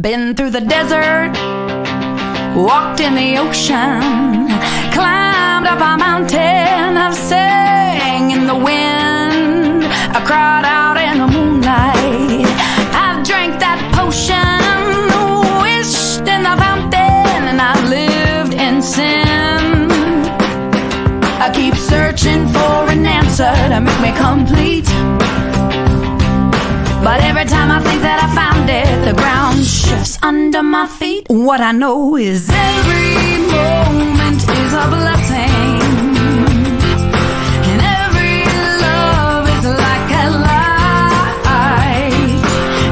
Been through the desert, walked in the ocean, climbed up a mountain, I've sang in the wind, I cried out in the moonlight, I've drank that potion, wished in the fountain, and I've lived in sin. I keep searching for an answer to make me complete, but every time I think that I found it, the ground shifts under my feet. What I know is every moment is a blessing, and every love is like a light,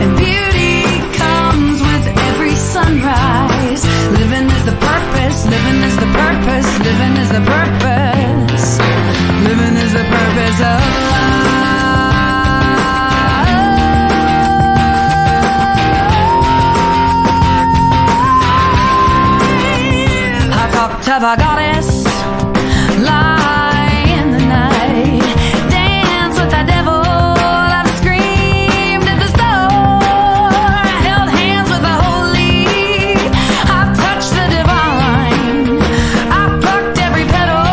and beauty comes with every sunrise. Living is the purpose, living is the purpose, living is the purpose, living is the purpose of life. Of a goddess, lie in the night, dance with the devil, I've screamed at the store, held hands with the holy, I've touched the divine, I've plucked every petal,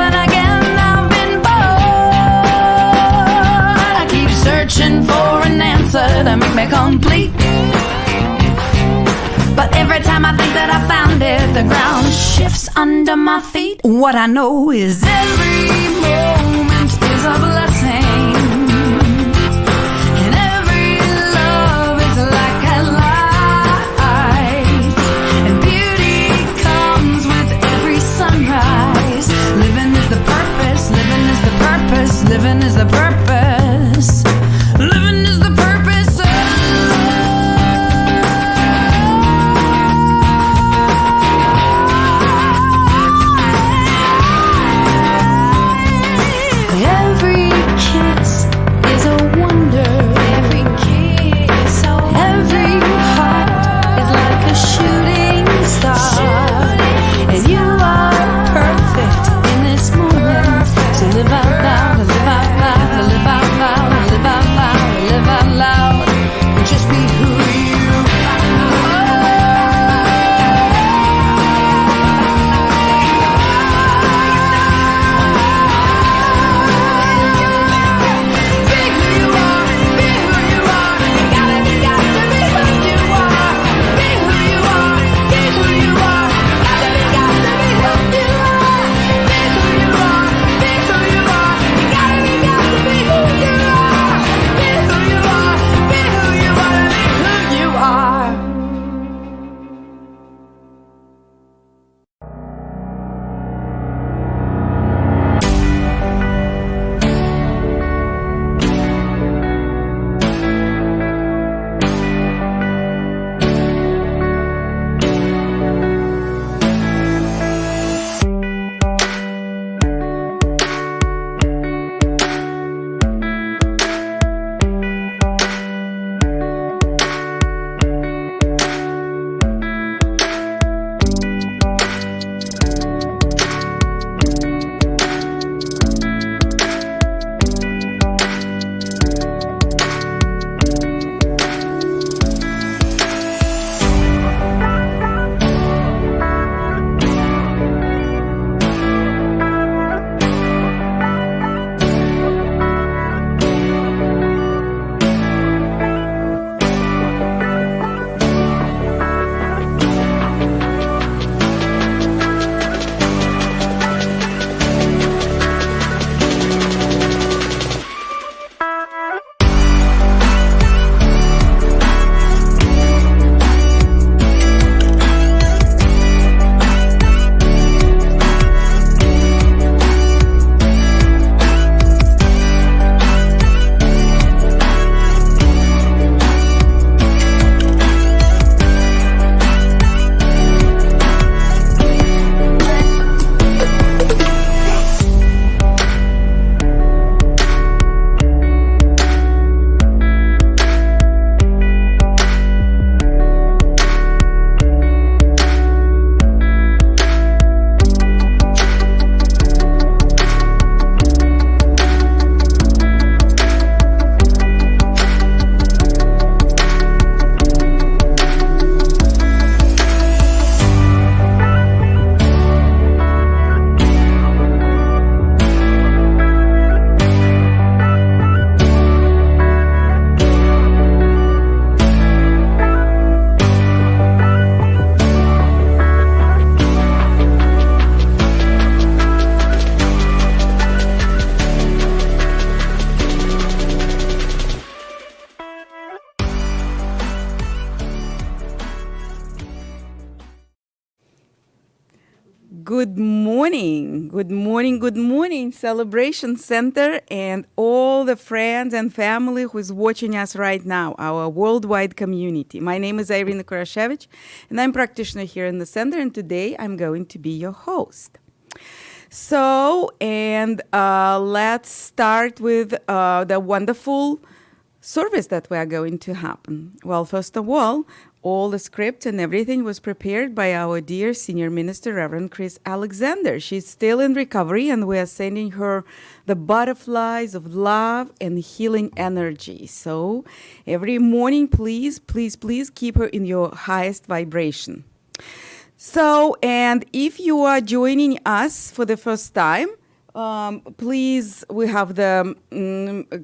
and again I've been born. I keep searching for an answer to make me complete, but every time I think that I found it, the ground shifts under my feet. What I know is every moment is a blessing, and every love is like a light, and beauty comes with every sunrise. Living is the purpose, living is the purpose, living is the purpose, living is the purpose of every Good morning, good morning, good morning, Celebration Center, and all the friends and family who is watching us right now, our worldwide community. My name is Irina Kurashevich, and I'm practitioner here in the center, and today I'm going to be your host. So, let's start with the wonderful service that we are going to happen. Well, first of all the script and everything was prepared by our dear Senior Minister, Reverend Chris Alexander. She's still in recovery, and we are sending her the butterflies of love and healing energy. So every morning, please, please, please keep her in your highest vibration. So, and if you are joining us for the first time, please, we have the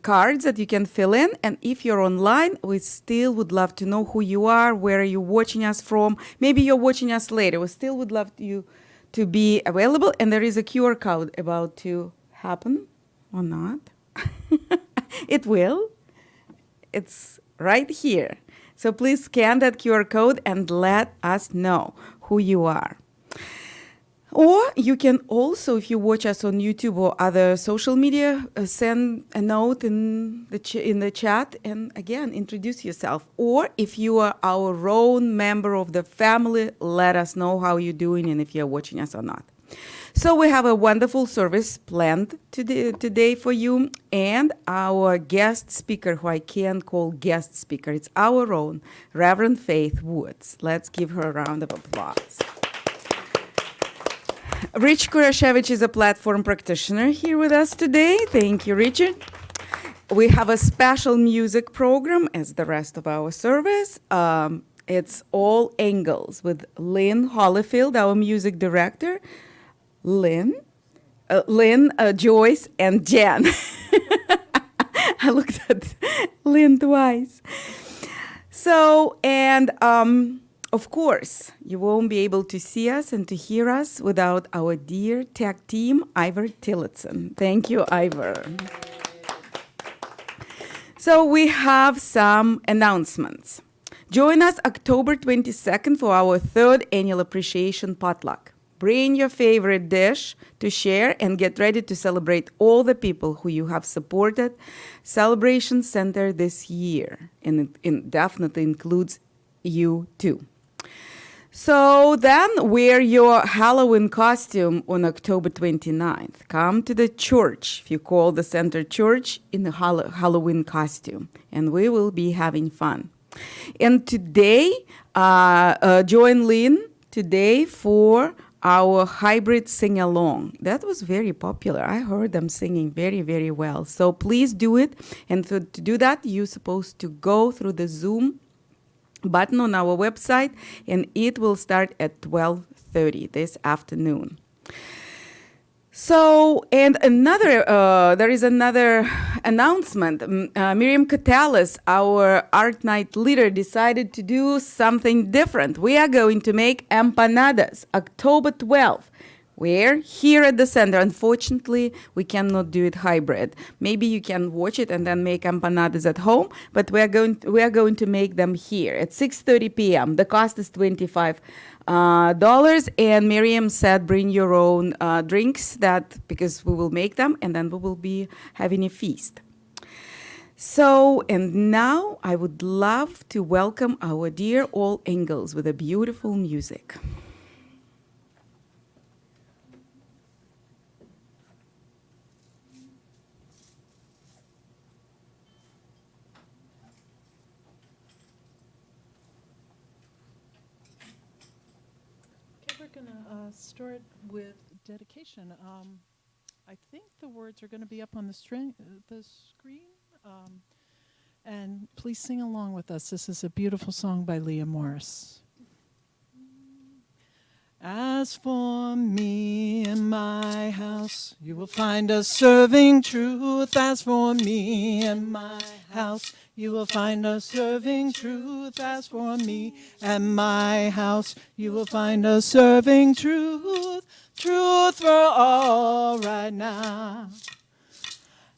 cards that you can fill in. And if you're online, we still would love to know who you are, where are you watching us from. Maybe you're watching us later. We still would love you to be available. And there is a QR code about to happen or not. It will. It's right here. So please scan that QR code and let us know who you are. Or you can also, if you watch us on YouTube or other social media, send a note in the chat and again, introduce yourself. Or if you are our own member of the family, let us know how you're doing and if you're watching us or not. So we have a wonderful service planned today for you, and our guest speaker, who I can call guest speaker, it's our own Reverend Faith Woods. Let's give her a round of applause. Rich Kurashevich is a platform practitioner here with us today. Thank you, Richard. We have a special music program as the rest of our service. It's All Angles with Lynn Hollifield, our music director. Lynn, Joyce, and Jen. I looked at Lynn twice. So, and of course, you won't be able to see us and to hear us without our dear tech team, Ivor Tillotson. Thank you, Ivor. So we have some announcements. Join us October 22nd for our 3rd annual appreciation potluck. Bring your favorite dish to share and get ready to celebrate all the people who you have supported Celebration Center this year. And it definitely includes you too. So then wear your Halloween costume on October 29th. Come to the church, if you call the center church, in the Halloween costume. And we will be having fun. And today, join Lynn today for our hybrid sing-along. That was very popular. I heard them singing very, very well. So please do it. And to do that, you're supposed to go through the Zoom button on our website, and it will start at 12:30 this afternoon. So, and there is another announcement. Miriam Catalis, our art night leader, decided to do something different. We are going to make empanadas October 12th. We're here at the center. Unfortunately, we cannot do it hybrid. Maybe you can watch it and then make empanadas at home, but we are going to make them here at 6:30 p.m. The cost is $25. And Miriam said, bring your own drinks because we will make them and then we will be having a feast. So, and now I would love to welcome our dear All Angles with a beautiful music. We're going to start with dedication. I think the words are going to be up on the screen. And please sing along with us. This is a beautiful song by Leah Morris. As for me and my house, you will find us serving truth. As for me and my house, you will find us serving truth. As for me and my house, you will find us serving truth. Truth for all right now.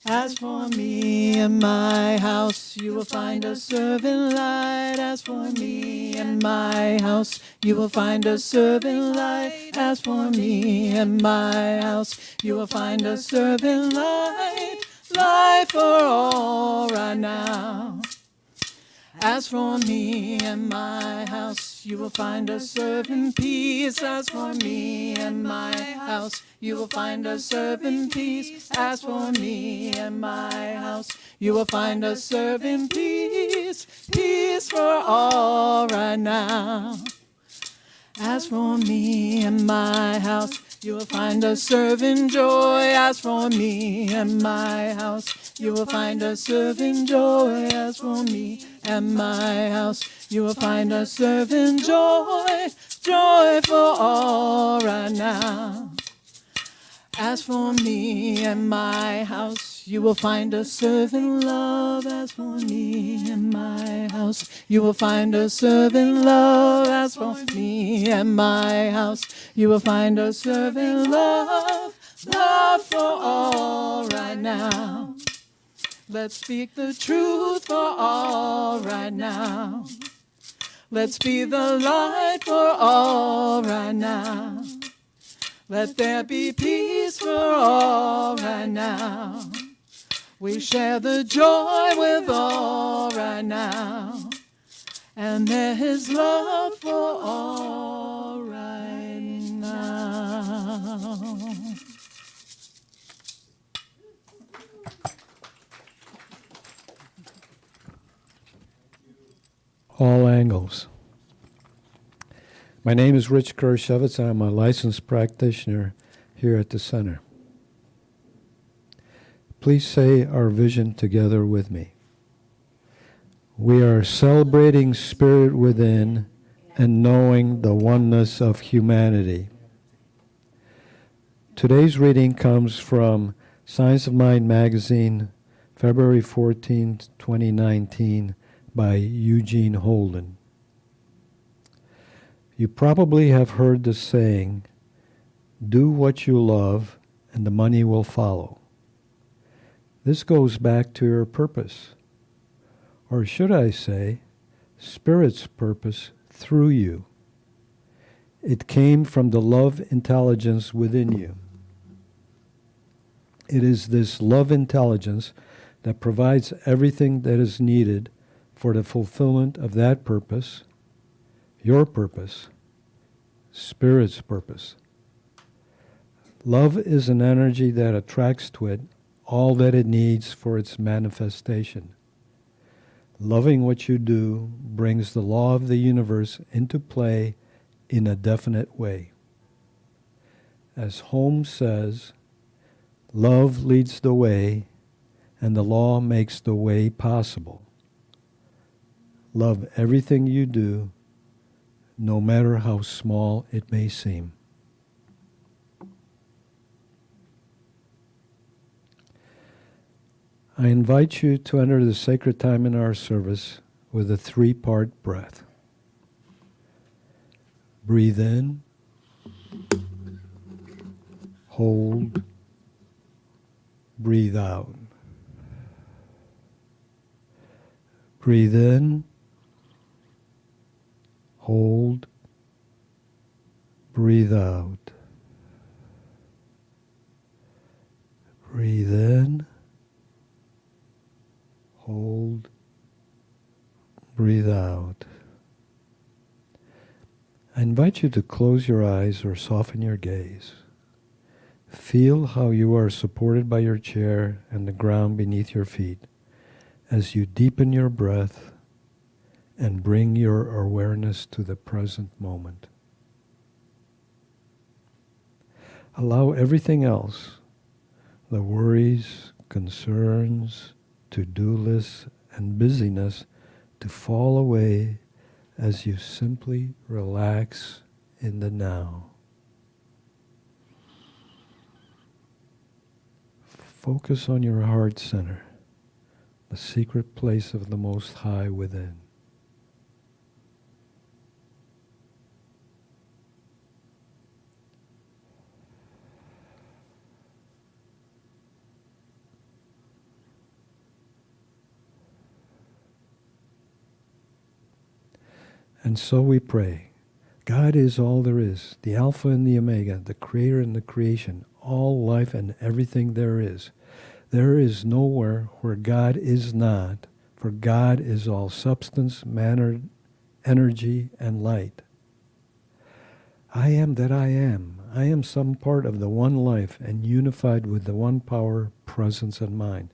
As for me and my house, you will find us serving light. As for me and my house, you will find us serving light. As for me and my house, you will find us serving light. Light for all right now. As for me and my house, you will find us serving peace. As for me and my house, you will find us serving peace. As for me and my house, you will find us serving peace. Peace for all right now. As for me and my house, you will find us serving joy. As for me and my house, you will find us serving joy. As for me and my house, you will find us serving joy. Joy for all right now. As for me and my house, you will find us serving love. As for me and my house, you will find us serving love. As for me and my house, you will find us serving love. Love for all right now. Let's speak the truth for all right now. Let's be the light for all right now. Let there be peace for all right now. We share the joy with all right now. And there is love for all right now. All angles. My name is Rich Kershevitz. I'm a licensed practitioner here at the center. Please say our vision together with me. We are celebrating spirit within and knowing the oneness of humanity. Today's reading comes from Science of Mind magazine, February 14, 2019, by Eugene Holden. You probably have heard the saying, do what you love and the money will follow. This goes back to your purpose, or should I say, Spirit's purpose through you. It came from the love intelligence within you. It is this love intelligence that provides everything that is needed for the fulfillment of that purpose, your purpose, Spirit's purpose. Love is an energy that attracts to it all that it needs for its manifestation. Loving what you do brings the law of the universe into play in a definite way. As Holmes says, love leads the way, and the law makes the way possible. Love everything you do, no matter how small it may seem. I invite you to enter the sacred time in our service with a 3-part breath. Breathe in, hold, breathe out. Breathe in, hold, breathe out. Breathe in, hold, breathe out. I invite you to close your eyes or soften your gaze. Feel how you are supported by your chair and the ground beneath your feet as you deepen your breath and bring your awareness to the present moment. Allow everything else, the worries, concerns, to-do lists, and busyness to fall away as you simply relax in the now. Focus on your heart center, the secret place of the Most High within. And so we pray. God is all there is, the Alpha and the Omega, the Creator and the creation, all life and everything there is. There is nowhere where God is not, for God is all substance, matter, energy, and light. I am that I am. I am some part of the one life and unified with the one power, presence, and mind.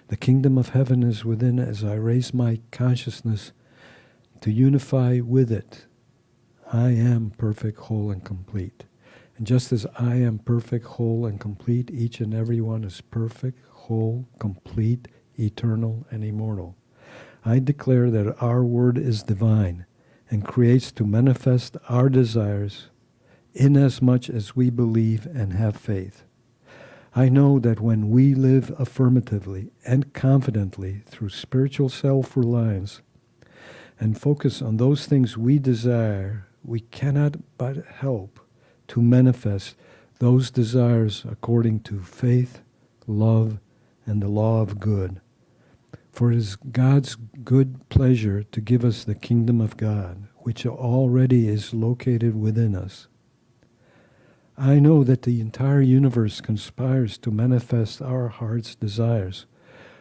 The kingdom of heaven is within as I raise my consciousness to unify with it. I am perfect, whole, and complete. And just as I am perfect, whole, and complete, each and every one is perfect, whole, complete, eternal, and immortal. I declare that our word is divine and creates to manifest our desires inasmuch as we believe and have faith. I know that when we live affirmatively and confidently through spiritual self-reliance and focus on those things we desire, we cannot but help to manifest those desires according to faith, love, and the law of good. For it is God's good pleasure to give us the kingdom of God, which already is located within us. I know that the entire universe conspires to manifest our heart's desires,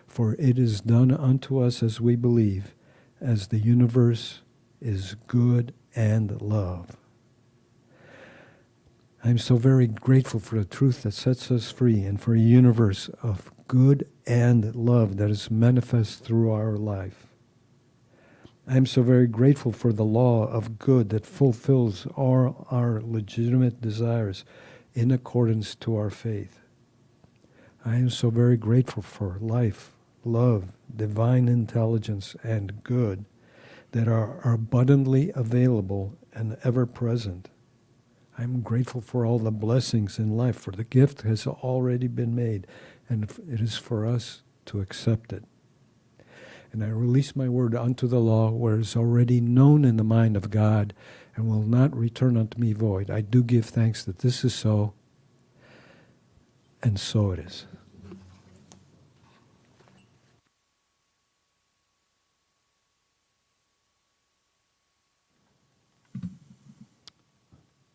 for it is done unto us as we believe, as the universe is good and love. I'm so very grateful for the truth that sets us free and for a universe of good and love that is manifest through our life. I'm so very grateful for the law of good that fulfills all our legitimate desires in accordance to our faith. I am so very grateful for life, love, divine intelligence, and good that are abundantly available and ever present. I'm grateful for all the blessings in life, for the gift has already been made, and it is for us to accept it. And I release my word unto the law where it is already known in the mind of God and will not return unto me void. I do give thanks that this is so, and so it is.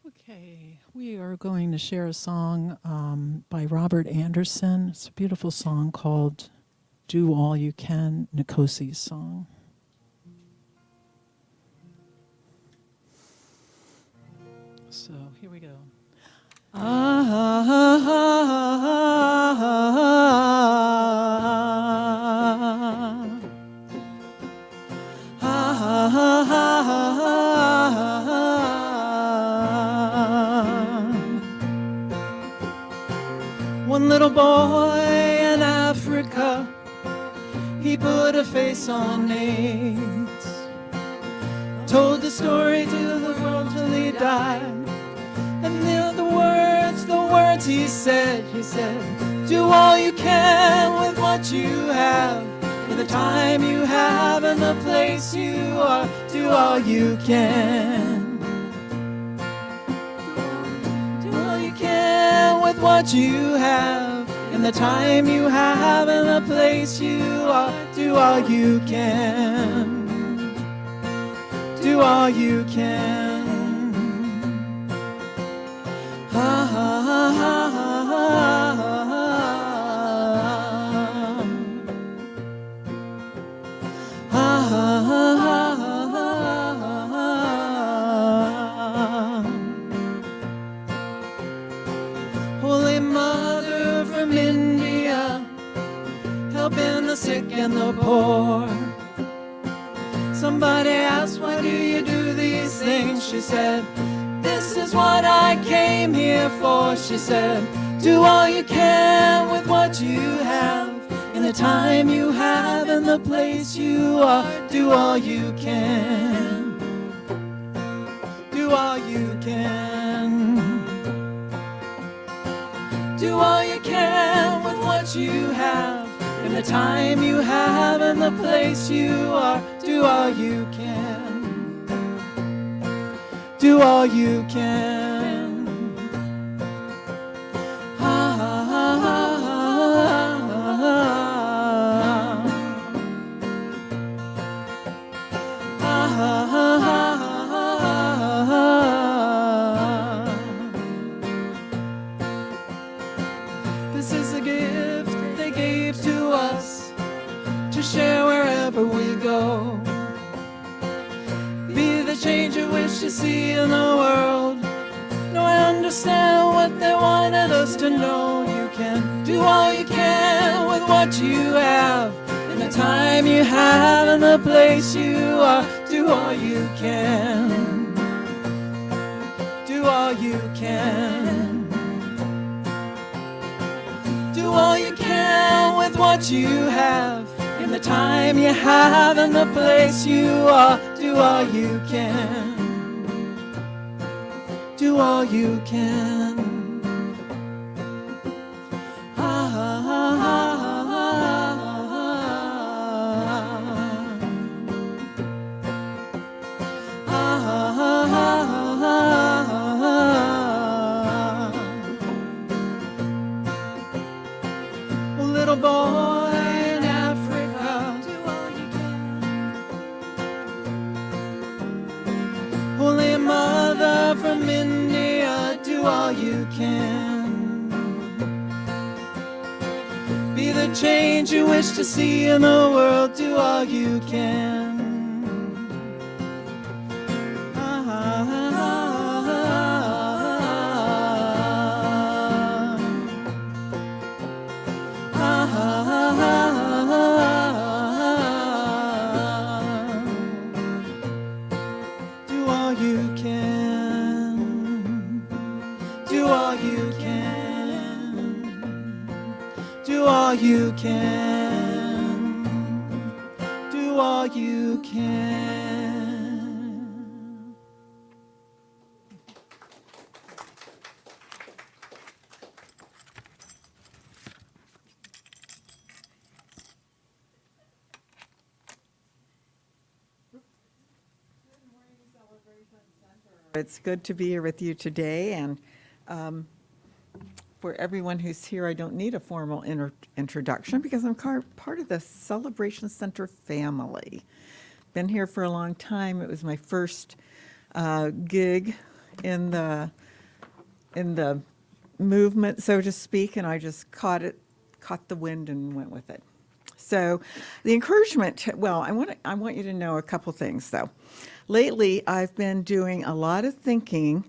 Okay, we are going to share a song by Robert Anderson. It's a beautiful song called Do All You Can, Nikosi's song. So here we go. One little boy in Africa, he put a face on AIDS, told the story to the world till he died. And the words he said, do all you can with what you have, in the time you have and the place you are, do all you can. Do all you can with what you have, in the time you have and the place you are, do all you can. Do all you can. Ha ha ha ha ha ha ha ha. Holy Mother from India, helping the sick and the poor. Somebody asked, why do you do these things? She said, this is what I came here for. She said, do all you can with what you have, in the time you have and the place you are, do all you can. Do all you can. Do all you can with what you have, in the time you have and the place you are, do all you can. Do all you can. Ha ha ha ha ha ha ha ha. understand what they wanted us to know. You can do all you can with what you have, in the time you have and the place you are. Do all you can. Do all you can. Do all you can with what you have, in the time you have and the place you are. Do all you can. Do all you can. Ah, ah, ah, ah, ah, ah. Little boy in Africa, do all you can. Holy Mother from India, do all you can. Be the change you wish to see in the world, do all you can. Ah, ah, ah, ah, ah, ah. Do all you can. Do all you can. Do all you can. Do all you can. It's good to be here with you today, and for everyone who's here, I don't need a formal introduction because I'm part of the Celebration Center family. Been here for a long time. It was my first gig in the movement, so to speak, and I just caught the wind and went with it. So the encouragement, well, I want you to know a couple things, though. Lately, I've been doing a lot of thinking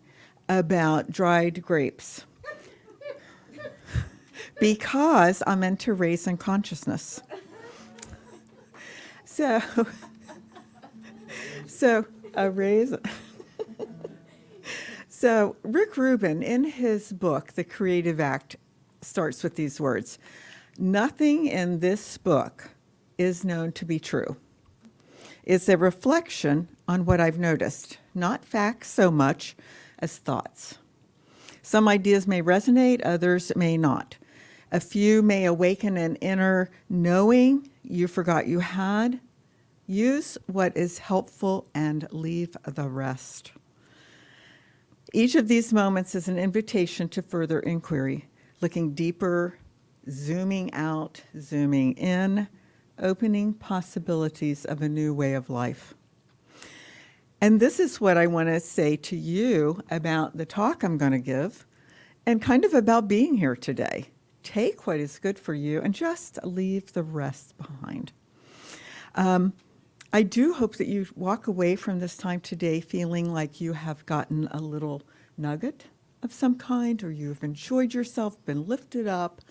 about dried grapes because I'm into raising consciousness. So a raisin. So Rick Rubin, in his book, The Creative Act, starts with these words: "Nothing in this book is known to be true. It's a reflection on what I've noticed, not facts so much as thoughts. Some ideas may resonate, others may not. A few may awaken an inner knowing you forgot you had. Use what is helpful and leave the rest. Each of these moments is an invitation to further inquiry, looking deeper, zooming out, zooming in, opening possibilities of a new way of life." And this is what I want to say to you about the talk I'm going to give and kind of about being here today. Take what is good for you and just leave the rest behind. I do hope that you walk away from this time today feeling like you have gotten a little nugget of some kind, or you've enjoyed yourself, been lifted up,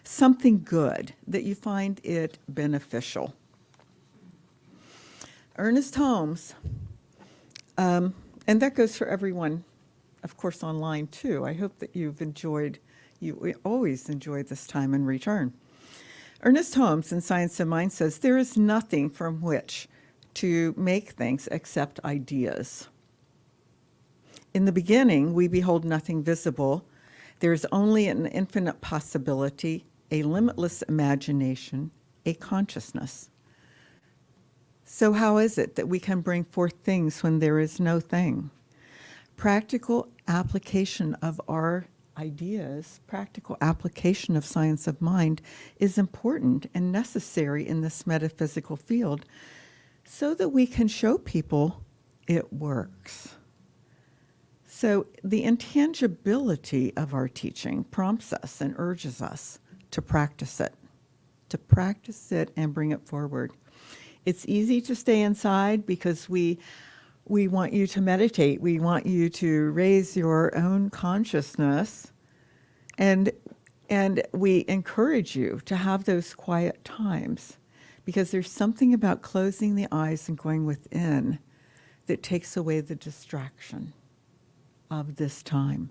something good, that you find it beneficial. Ernest Holmes, and that goes for everyone, of course, online too. I hope that you always enjoy this time in return. Ernest Holmes in Science of Mind says, "There is nothing from which to make things except ideas. In the beginning, we behold nothing visible. There is only an infinite possibility, a limitless imagination, a consciousness. So how is it that we can bring forth things when there is no thing? Practical application of our ideas, practical application of science of mind is important and necessary in this metaphysical field so that we can show people it works." So the intangibility of our teaching prompts us and urges us to practice it and bring it forward. It's easy to stay inside because we we want you to meditate. We want you to raise your own consciousness. And we encourage you to have those quiet times, because there's something about closing the eyes and going within that takes away the distraction of this time.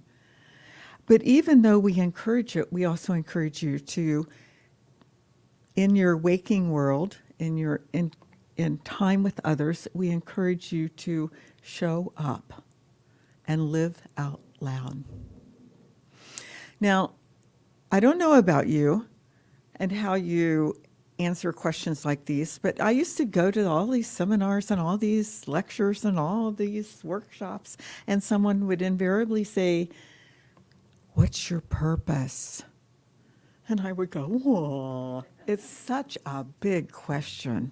But even though we encourage it, we also encourage you to, in your waking world, in time with others, we encourage you to show up and live out loud. Now, I don't know about you and how you answer questions like these, but I used to go to all these seminars and all these lectures and all these workshops, and someone would invariably say, "What's your purpose?" And I would go, "Whoa, it's such a big question.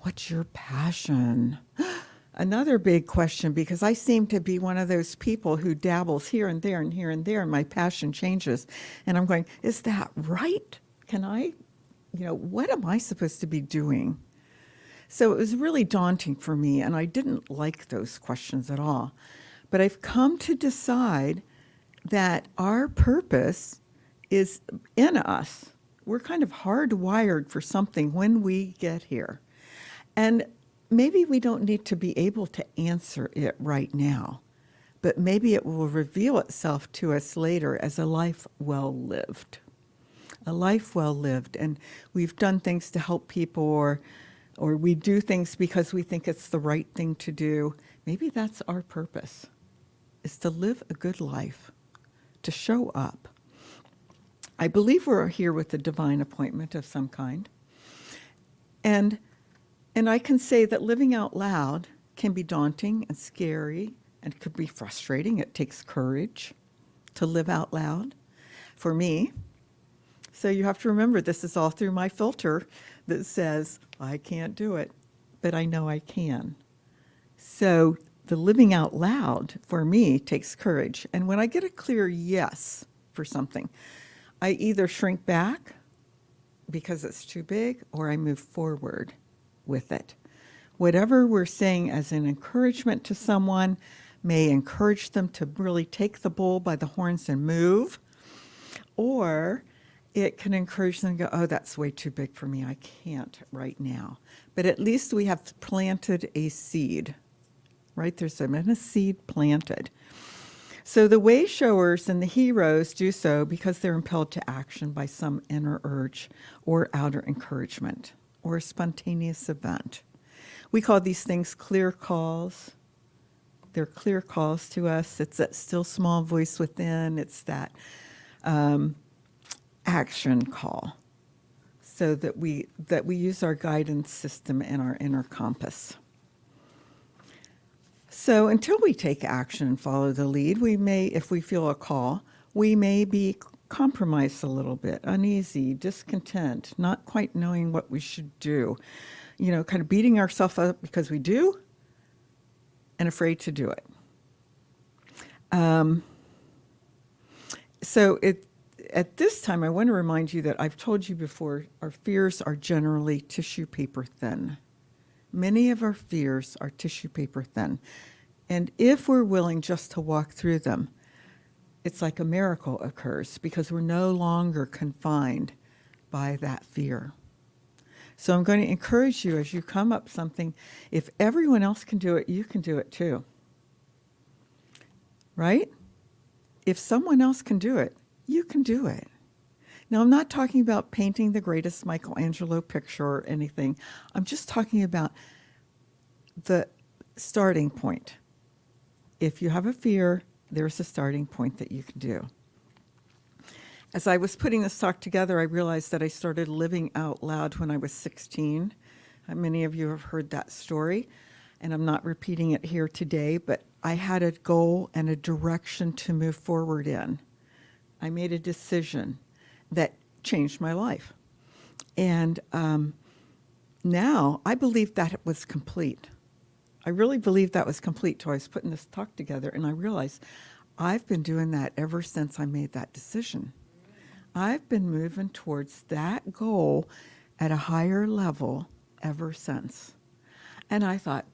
What's your passion?" Another big question, because I seem to be one of those people who dabbles here and there and here and there, and my passion changes. And I'm going, is that right? Can I, what am I supposed to be doing? So it was really daunting for me, and I didn't like those questions at all. But I've come to decide that our purpose is in us. We're kind of hardwired for something when we get here. And maybe we don't need to be able to answer it right now, but maybe it will reveal itself to us later as a life well lived. A life well lived. And we've done things to help people, or we do things because we think it's the right thing to do. Maybe that's our purpose, is to live a good life, to show up. I believe we're here with a divine appointment of some kind. And I can say that living out loud can be daunting and scary and could be frustrating. It takes courage to live out loud for me. So you have to remember, this is all through my filter that says, I can't do it, but I know I can. So the living out loud for me takes courage. And when I get a clear yes for something, I either shrink back because it's too big, or I move forward with it. Whatever we're saying as an encouragement to someone may encourage them to really take the bull by the horns and move, or it can encourage them to go, oh, that's way too big for me. I can't right now. But at least we have planted a seed, right? There's been a seed planted. So the way showers and the heroes do so because they're impelled to action by some inner urge or outer encouragement or a spontaneous event. We call these things clear calls. They're clear calls to us. It's that still small voice within. It's that action call, so that we use our guidance system and our inner compass. So until we take action and follow the lead, we may, if we feel a call, we may be compromised a little bit, uneasy, discontent, not quite knowing what we should do, kind of beating ourselves up because we do and afraid to do it. At this time, I want to remind you that I've told you before, our fears are generally tissue paper thin. Many of our fears are tissue paper thin. And if we're willing just to walk through them, it's like a miracle occurs, because we're no longer confined by that fear. So I'm going to encourage you, as you come up something, if everyone else can do it, you can do it too. Right? If someone else can do it, you can do it. Now, I'm not talking about painting the greatest Michelangelo picture or anything. I'm just talking about the starting point. If you have a fear, there's a starting point that you can do. As I was putting this talk together, I realized that I started living out loud when I was 16. Many of you have heard that story, and I'm not repeating it here today, but I had a goal and a direction to move forward in. I made a decision that changed my life. And now I believe that it was complete. I really believe that was complete till I was putting this talk together, and I realized I've been doing that ever since I made that decision. I've been moving towards that goal at a higher level ever since. And I thought,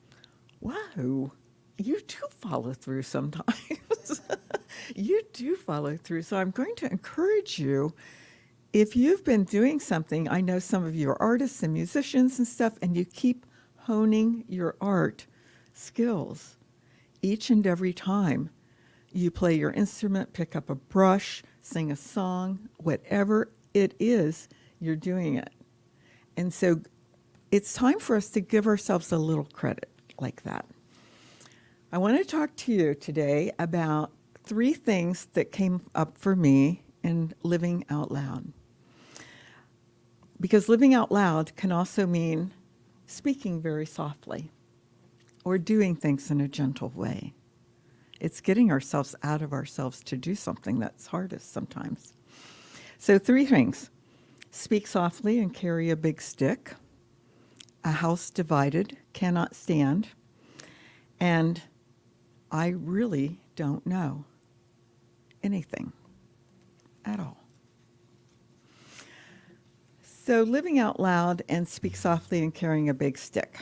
Wow, you do follow through sometimes. You do follow through. So I'm going to encourage you, if you've been doing something, I know some of you are artists and musicians and stuff, and you keep honing your art skills each and every time you play your instrument, pick up a brush, sing a song, whatever it is, you're doing it. And so it's time for us to give ourselves a little credit like that. I want to talk to you today about 3 things that came up for me in living out loud. Because living out loud can also mean speaking very softly or doing things in a gentle way. It's getting ourselves out of ourselves to do something that's hardest sometimes. So 3 things: speak softly and carry a big stick, a house divided cannot stand, and I really don't know anything at all. So living out loud and speak softly and carrying a big stick.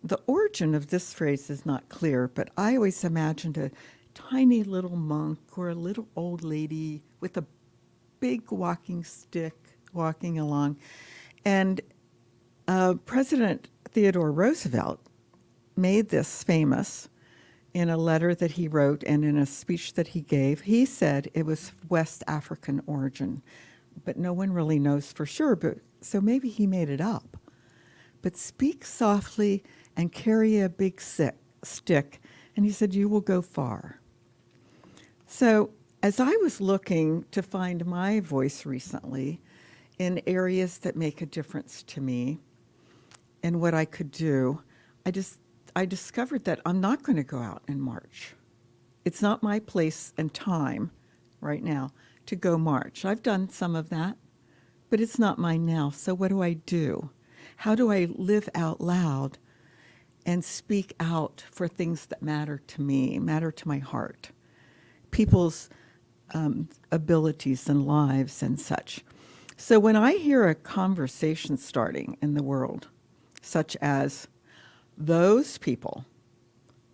The origin of this phrase is not clear, but I always imagined a tiny little monk or a little old lady with a big walking stick walking along. And President Theodore Roosevelt made this famous in a letter that he wrote and in a speech that he gave. He said it was West African origin, but no one really knows for sure. But so maybe he made it up. But speak softly and carry a big stick. And he said, you will go far. So as I was looking to find my voice recently in areas that make a difference to me and what I could do, I discovered that I'm not going to go out and march. It's not my place and time right now to go march. I've done some of that, but it's not mine now. So what do I do? How do I live out loud and speak out for things that matter to me, matter to my heart, people's abilities and lives and such? So when I hear a conversation starting in the world, such as those people,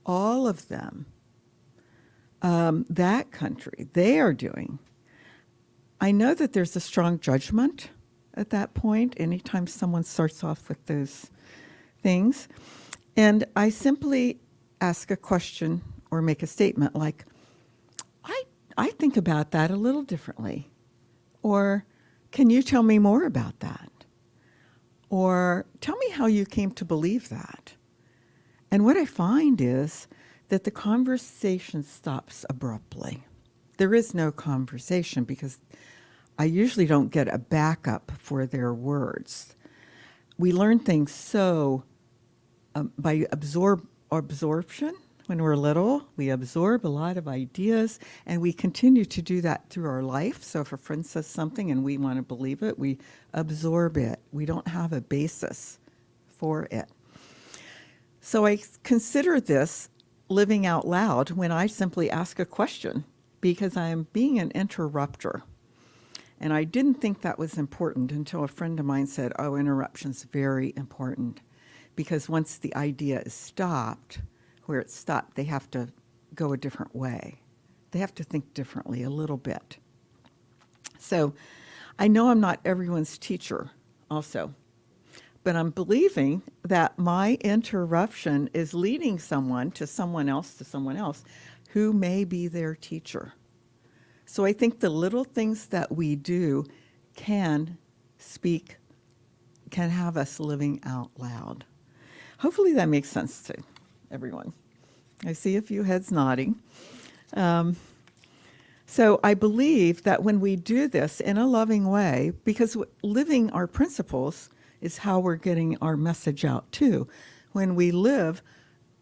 all of them, that country, they are doing, I know that there's a strong judgment at that point, anytime someone starts off with those things. And I simply ask a question or make a statement like, I think about that a little differently. Or, can you tell me more about that? Or, tell me how you came to believe that. And what I find is that the conversation stops abruptly. There is no conversation because I usually don't get a backup for their words. We learn things so by absorption. When we're little, we absorb a lot of ideas, and we continue to do that through our life. So if a friend says something and we want to believe it, we absorb it. We don't have a basis for it. So I consider this living out loud when I simply ask a question, because I am being an interrupter. And I didn't think that was important until a friend of mine said, oh, interruption's very important. Because once the idea is stopped, where it's stopped, they have to go a different way. They have to think differently a little bit. So I know I'm not everyone's teacher also, but I'm believing that my interruption is leading someone to someone else who may be their teacher. So I think the little things that we do can have us living out loud. Hopefully that makes sense to everyone. I see a few heads nodding. So I believe that when we do this in a loving way, because living our principles is how we're getting our message out too. When we live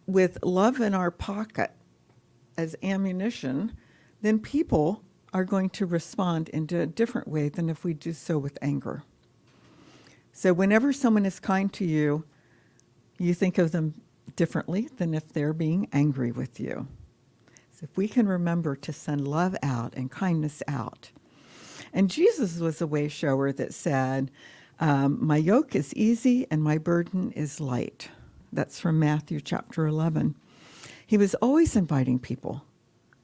with love in our pocket as ammunition, then people are going to respond in a different way than if we do so with anger. So whenever someone is kind to you, you think of them differently than if they're being angry with you. So if we can remember to send love out and kindness out. And Jesus was a way shower that said, my yoke is easy and my burden is light. That's from Matthew chapter 11. He was always inviting people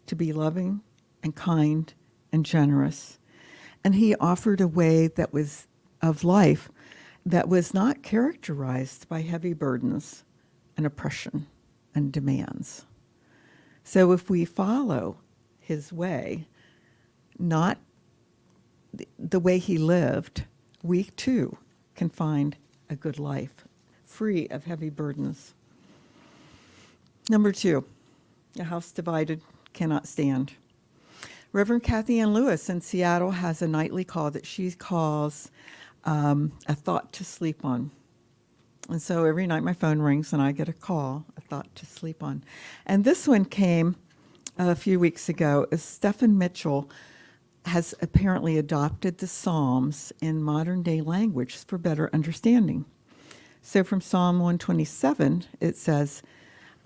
to be loving and kind and generous. And he offered a way that was of life that was not characterized by heavy burdens and oppression and demands. So if we follow his way, not the way he lived, we too can find a good life, free of heavy burdens. Number 2, a house divided cannot stand. Reverend Kathy Ann Lewis in Seattle has a nightly call that she calls a thought to sleep on. And so every night my phone rings and I get a call, a thought to sleep on. And this one came a few weeks ago as Stephen Mitchell has apparently adopted the Psalms in modern day language for better understanding. So from Psalm 127, it says,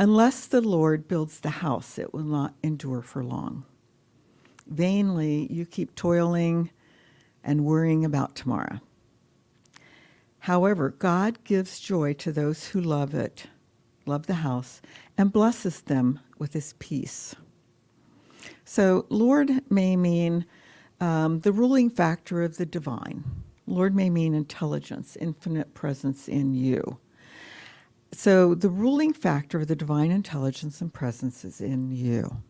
"Unless the Lord builds the house, it will not endure for long. Vainly you keep toiling and worrying about tomorrow. However, God gives joy to those who love it, love the house, and blesses them with his peace." So Lord may mean the ruling factor of the divine. Lord may mean intelligence, infinite presence in you. So the ruling factor of the divine intelligence and presence is in you.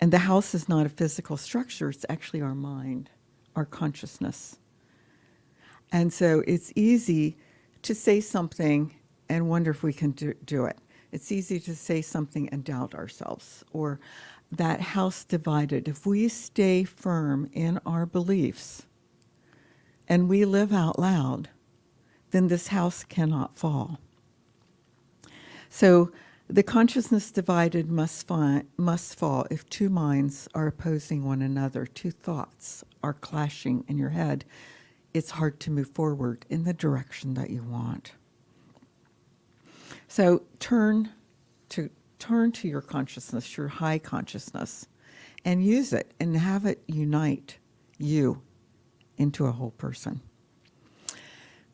And the house is not a physical structure, it's actually our mind, our consciousness. And so it's easy to say something and wonder if we can do it. It's easy to say something and doubt ourselves. Or that house divided, if we stay firm in our beliefs and we live out loud, then this house cannot fall. So the consciousness divided must fall if two minds are opposing one another, two thoughts are clashing in your head. It's hard to move forward in the direction that you want. So turn to your consciousness, your high consciousness, and use it and have it unite you into a whole person.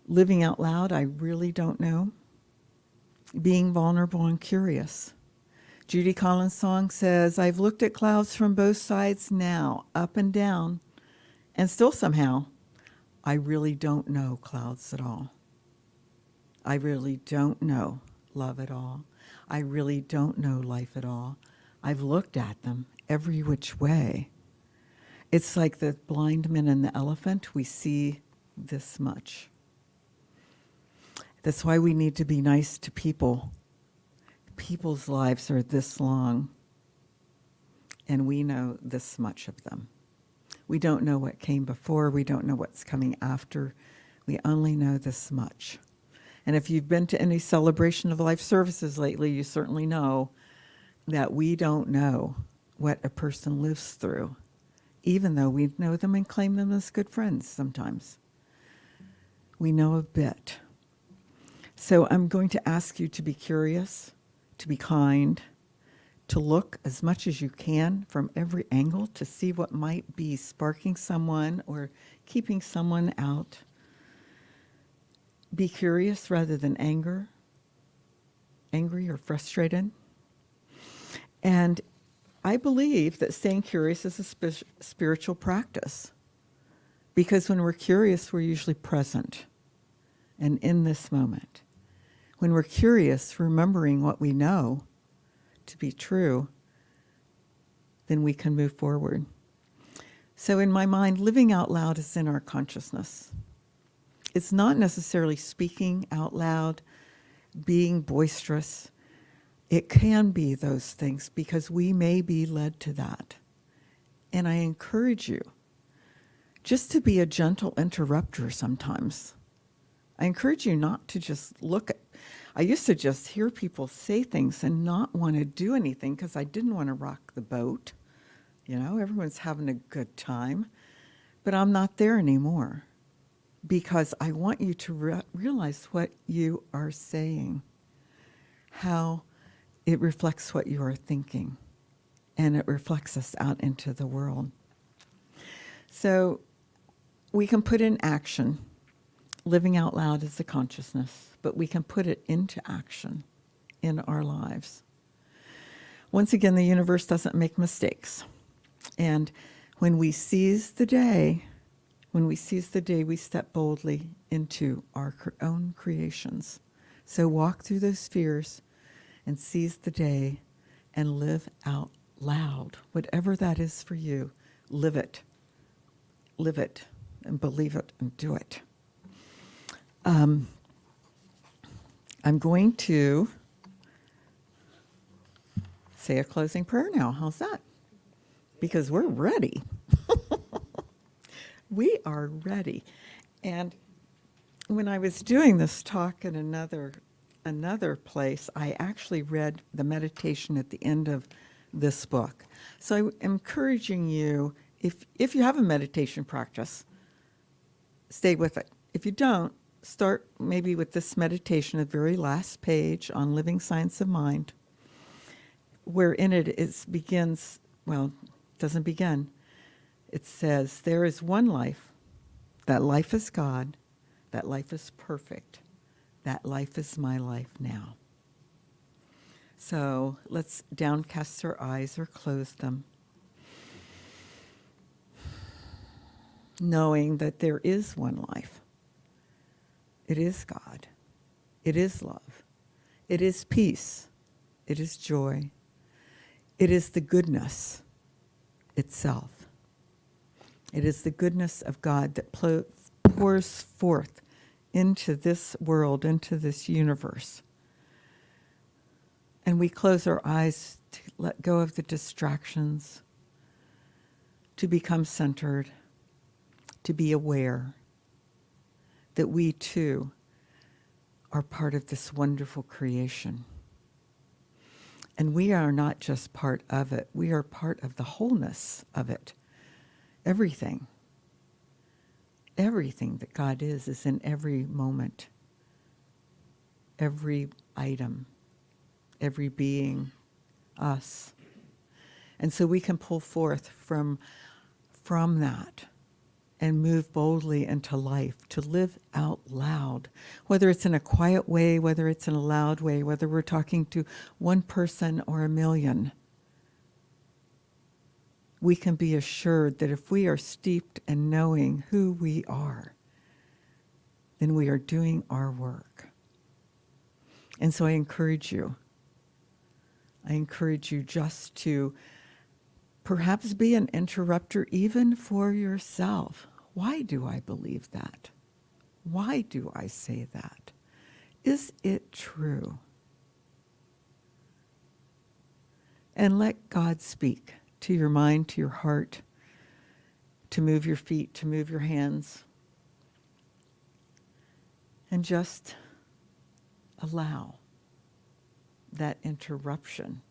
Living out loud, I really don't know. Being vulnerable and curious. Judy Collins' song says, "I've looked at clouds from both sides now, up and down, and still somehow, I really don't know clouds at all. I really don't know love at all. I really don't know life at all. I've looked at them every which way." It's like the blind man and the elephant. We see this much. That's why we need to be nice to people. People's lives are this long, and we know this much of them. We don't know what came before. We don't know what's coming after. We only know this much. And if you've been to any celebration of life services lately, you certainly know that we don't know what a person lives through, even though we know them and claim them as good friends sometimes. We know a bit. So I'm going to ask you to be curious, to be kind, to look as much as you can from every angle to see what might be sparking someone or keeping someone out. Be curious rather than angry or frustrated. And I believe that staying curious is a spiritual practice, because when we're curious, we're usually present and in this moment. When we're curious, remembering what we know to be true, then we can move forward. So in my mind, living out loud is in our consciousness. It's not necessarily speaking out loud, being boisterous. It can be those things because we may be led to that. And I encourage you just to be a gentle interrupter sometimes. I encourage you not to just look at. I used to just hear people say things and not want to do anything because I didn't want to rock the boat. You know, everyone's having a good time. But I'm not there anymore because I want you to realize what you are saying, how it reflects what you are thinking, and it reflects us out into the world. So we can put in action living out loud is a consciousness, but we can put it into action in our lives. Once again, the universe doesn't make mistakes. And when we seize the day, we step boldly into our own creations. So walk through those spheres and seize the day and live out loud. Whatever that is for you, live it. Live it and believe it and do it. I'm going to say a closing prayer now. How's that? Because we're ready. We are ready. And when I was doing this talk in another place, I actually read the meditation at the end of this book. So I'm encouraging you, if you have a meditation practice, stay with it. If you don't, start maybe with this meditation, the very last page on Living Science of Mind, where in it begins, well, doesn't begin. It says, there is one life. That life is God. That life is perfect. That life is my life now. So let's downcast our eyes or close them, knowing that there is one life. It is God. It is love. It is peace. It is joy. It is the goodness itself. It is the goodness of God that pours forth into this world, into this universe. And we close our eyes to let go of the distractions, to become centered, to be aware that we too are part of this wonderful creation. And we are not just part of it, we are part of the wholeness of it. Everything that God is in every moment, every item, every being, us. And so we can pull forth from that and move boldly into life, to live out loud, whether it's in a quiet way, whether it's in a loud way, whether we're talking to one person or a million. We can be assured that if we are steeped in knowing who we are, then we are doing our work. And so I encourage you just to perhaps be an interrupter even for yourself. Why do I believe that? Why do I say that? Is it true? And let God speak to your mind, to your heart, to move your feet, to move your hands. And just allow that interruption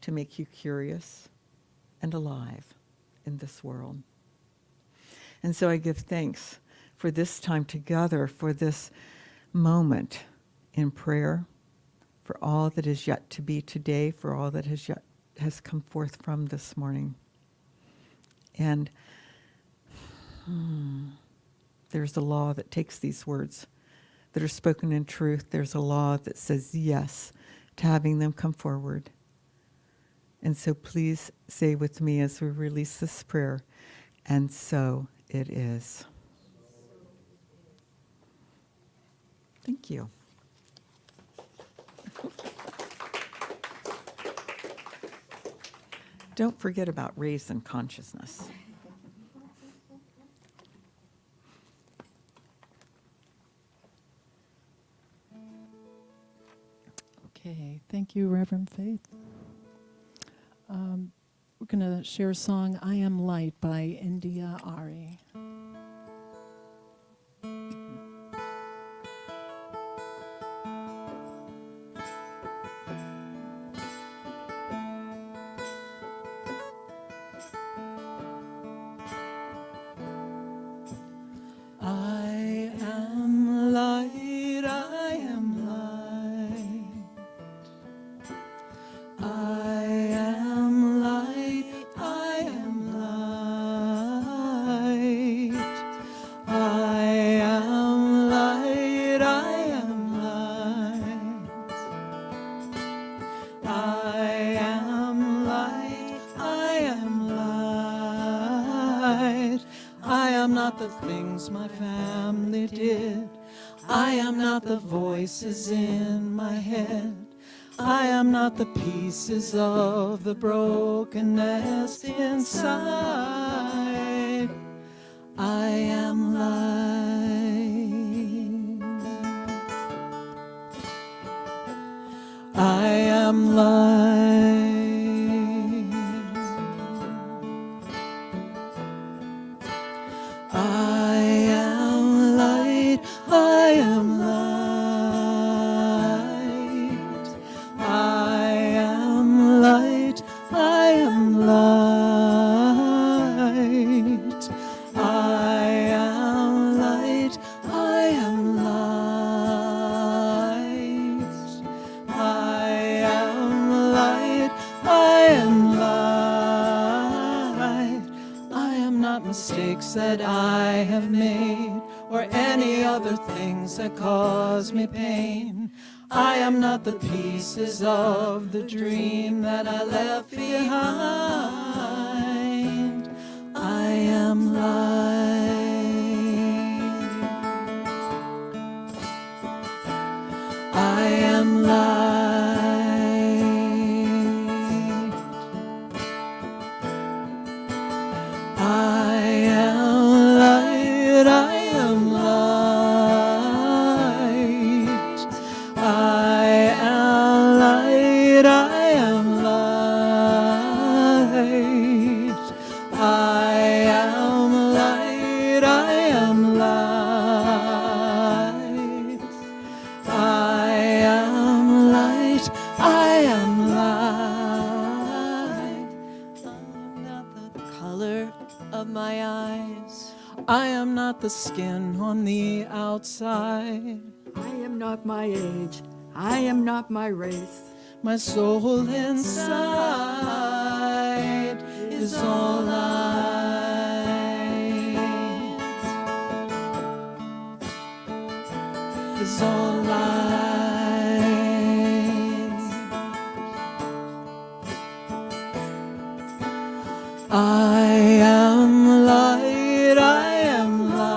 to make you curious and alive in this world. And so I give thanks for this time together, for this moment in prayer, for all that is yet to be today, for all that has come forth from this morning. And there's a law that takes these words that are spoken in truth. There's a law that says yes to having them come forward. And so please say with me as we release this prayer, and so it is. Thank you. Don't forget about raising consciousness. Okay, thank you, Reverend Faith. We're going to share a song, I Am Light, by India Ari. I am light, I am light. I am light, I am light. am not the things my family did. I am not the voices in my head. I am not the pieces of the brokenness inside. I am light. I am light. I am light. I am light. I am light. I am light. I am light. I am light. I am light. I am light. I am not mistakes that I have made, or any other things that cause me pain. I am not the pieces of the dream that I left behind. I am light. I am light. I am light. I am light. I am light. I am light. I am light. I am light. I am light. I am light. I'm not the color of my eyes. I am not the skin on the outside. I am not my age. I am not my race. My soul inside is all light. Is all light. I am light. I am light.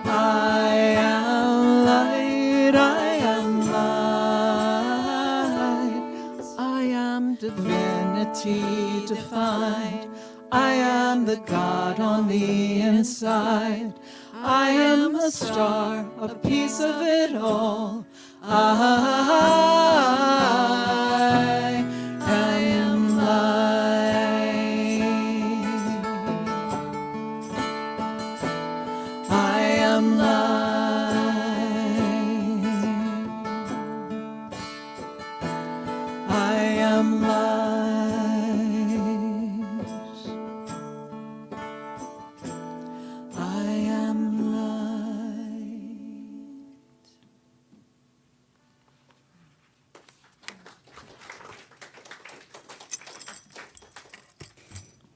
I am light. I am light. I am divinity defined. I am the God on the inside. I am a star, a piece of it all. I am light. I am light. I am light. I am light.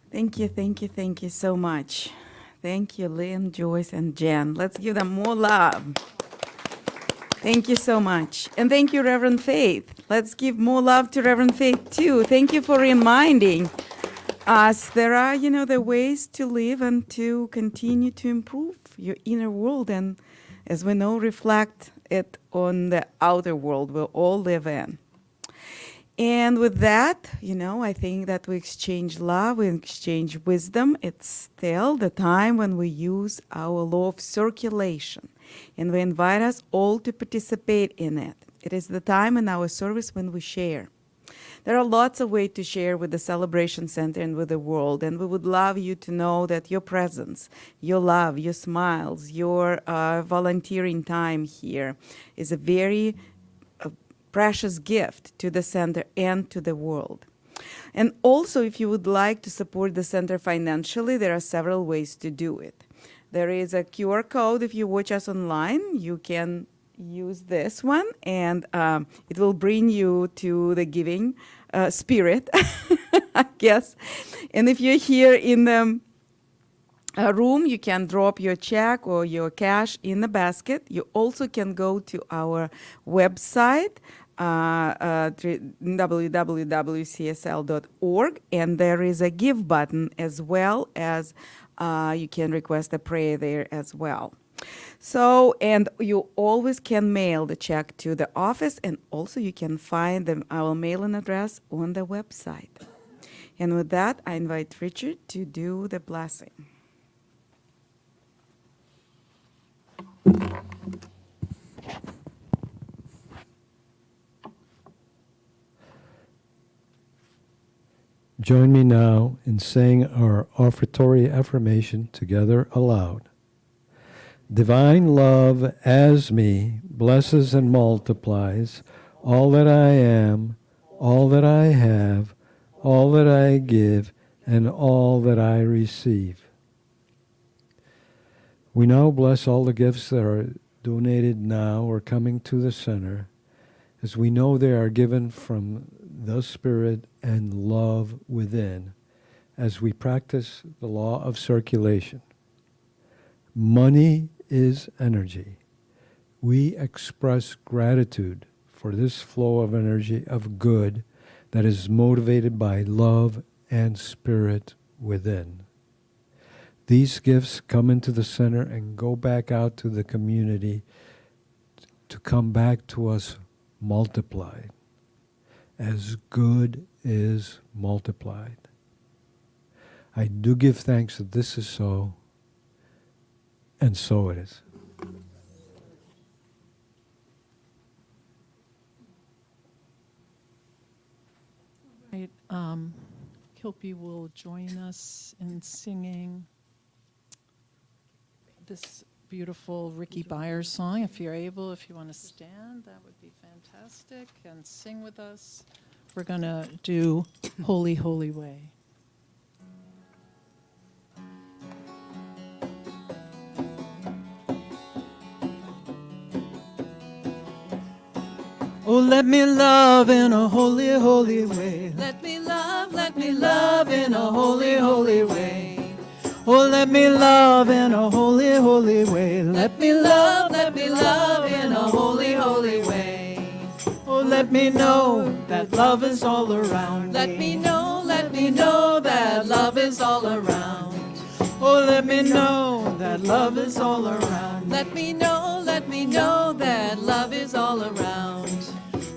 Thank you, thank you, thank you so much. Thank you, Lynn, Joyce, and Jen. Let's give them more love. Thank you so much. And thank you, Reverend Faith. Let's give more love to Reverend Faith, too. Thank you for reminding us there are, the ways to live and to continue to improve your inner world. And as we know, reflect it on the outer world we all live in. And with that, I think that we exchange love, we exchange wisdom. It's still the time when we use our law of circulation, and we invite us all to participate in it. It is the time in our service when we share. There are lots of ways to share with the Celebration Center and with the world, and we would love you to know that your presence, your love, your smiles, your volunteering time here is a very precious gift to the center and to the world. And also, if you would like to support the center financially, there are several ways to do it. There is a QR code. If you watch us online, you can use this one, and it will bring you to the giving spirit, I guess. And if you're here in the room, you can drop your check or your cash in the basket. You also can go to our website, www.csl.org, and there is a give button, as well as you can request a prayer there as well. So, and you always can mail the check to the office, and also you can find our mailing address on the website. And with that, I invite Richard to do the blessing. Join me now in saying our offertory affirmation together aloud. Divine love as me blesses and multiplies all that I am, all that I have, all that I give, and all that I receive. We now bless all the gifts that are donated now or coming to the center, as we know they are given from the Spirit and love within, as we practice the law of circulation. Money is energy. We express gratitude for this flow of energy of good that is motivated by love and spirit within. These gifts come into the center and go back out to the community to come back to us multiplied, as good is multiplied. I do give thanks that this is so, and so it is. Right, Kilpie will join us in singing this beautiful Ricky Byers song. If you're able, if you want to stand, that would be fantastic, and sing with us. We're going to do Holy, Holy Way. Oh, let me love in a holy, holy way. Let me love in a holy, holy way. Oh, let me love in a holy, holy way. Let me love in a holy, holy way. Oh, let me know that love is all around me. Let me know that love is all around. Oh, let me know that love is all around. Let me know that love is all around.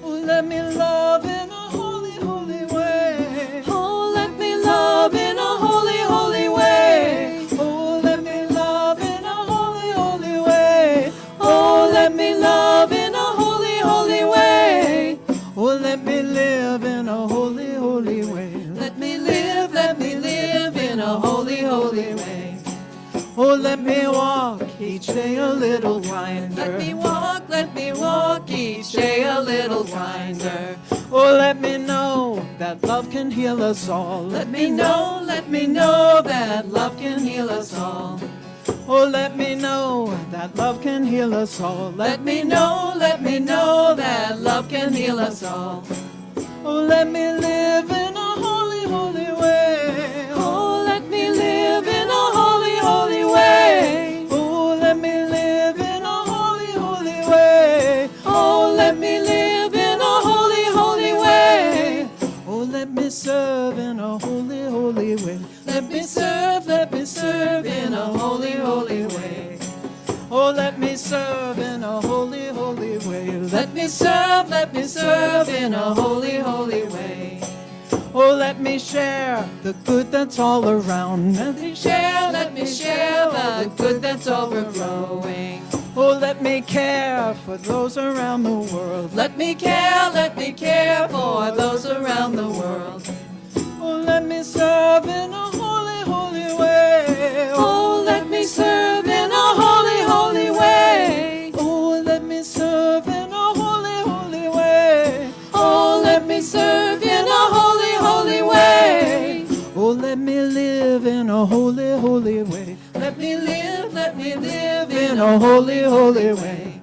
Oh, let me love in a holy, holy way. Oh, let me love in a holy, holy way. Oh, let me love in a holy, holy way. Oh, let me love in a holy, holy way. Oh, let me live in a holy, holy way. Let me live in a holy, holy way. Oh, let me walk each day a little kinder. Let me walk each day a little kinder. Oh, let me know that love can heal us all. Let me know that love can heal us all. Oh, let me know that love can heal us all. Let me know that love can heal us all. Oh, let me live in a holy, holy way. Oh, let me live in a holy, holy way. Oh, let me live in a holy, holy way. Oh, let me live in a holy, holy way. Oh, let me serve in a holy, holy way. Let me serve in a holy, holy way. Oh, let me serve in a holy, holy way. Let me serve in a holy, holy way. Oh, let me share the good that's all around. Let me share the good that's overflowing. Oh, let me care for those around the world. Let me care for those around the world. Oh, let me serve in a holy, holy way. Oh, let me serve in a holy, holy way. Oh, let me serve in a holy, holy way. Oh, let me serve in a holy, holy way. Oh, let me live in a holy, holy way. Let me live in a holy, holy way.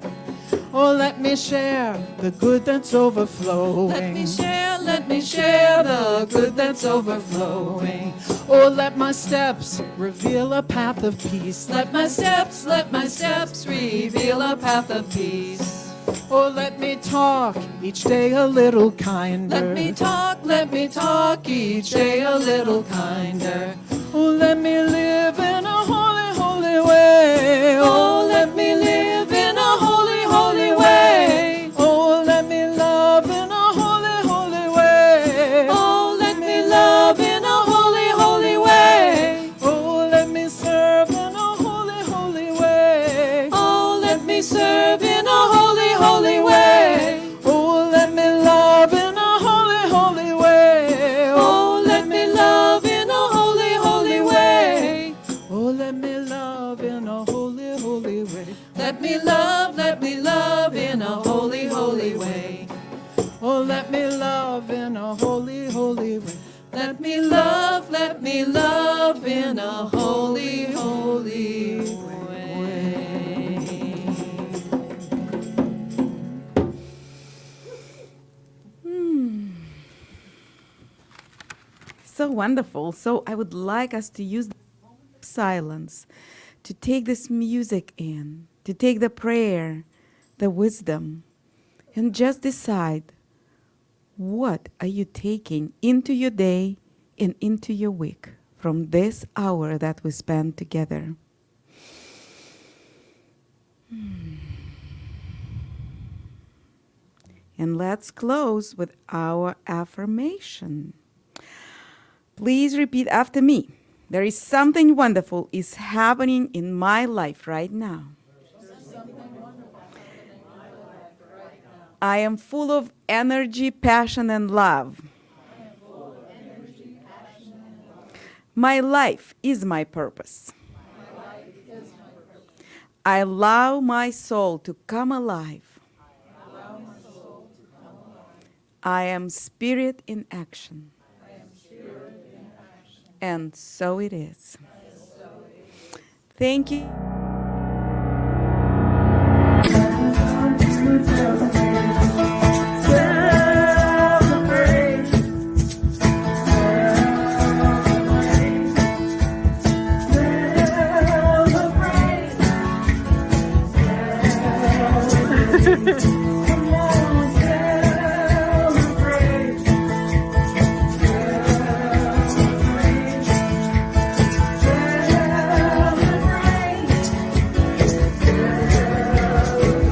Oh, let me share the good that's overflowing. Let me share the good that's overflowing. Oh, let my steps reveal a path of peace. Let my steps reveal a path of peace. Oh, let me talk each day a little kinder. Let me talk each day a little kinder. Oh, let me live in a holy, holy way. Oh, let me live in a holy, holy way. Oh, let me love in a holy, holy way. Oh, let me love in a holy, holy way. Oh, let me serve in a holy, holy way. Oh, let me serve in a holy, holy way. Oh, let me love in a holy, holy way. Oh, let me love in a holy, holy way. Oh, let me love in a holy, holy way. Let me love in a holy, holy way. Oh, let me love in a holy, holy way. Let me love in a holy, holy way. So wonderful. So I would like us to use silence to take this music in, to take the prayer, the wisdom, and just decide what are you taking into your day and into your week from this hour that we spend together. And let's close with our affirmation. Please repeat after me. There is something wonderful is happening in my life right now. I am full of energy, passion, and love. My life is my purpose. I allow my soul to come alive. I am spirit in action. And so it is. Thank you.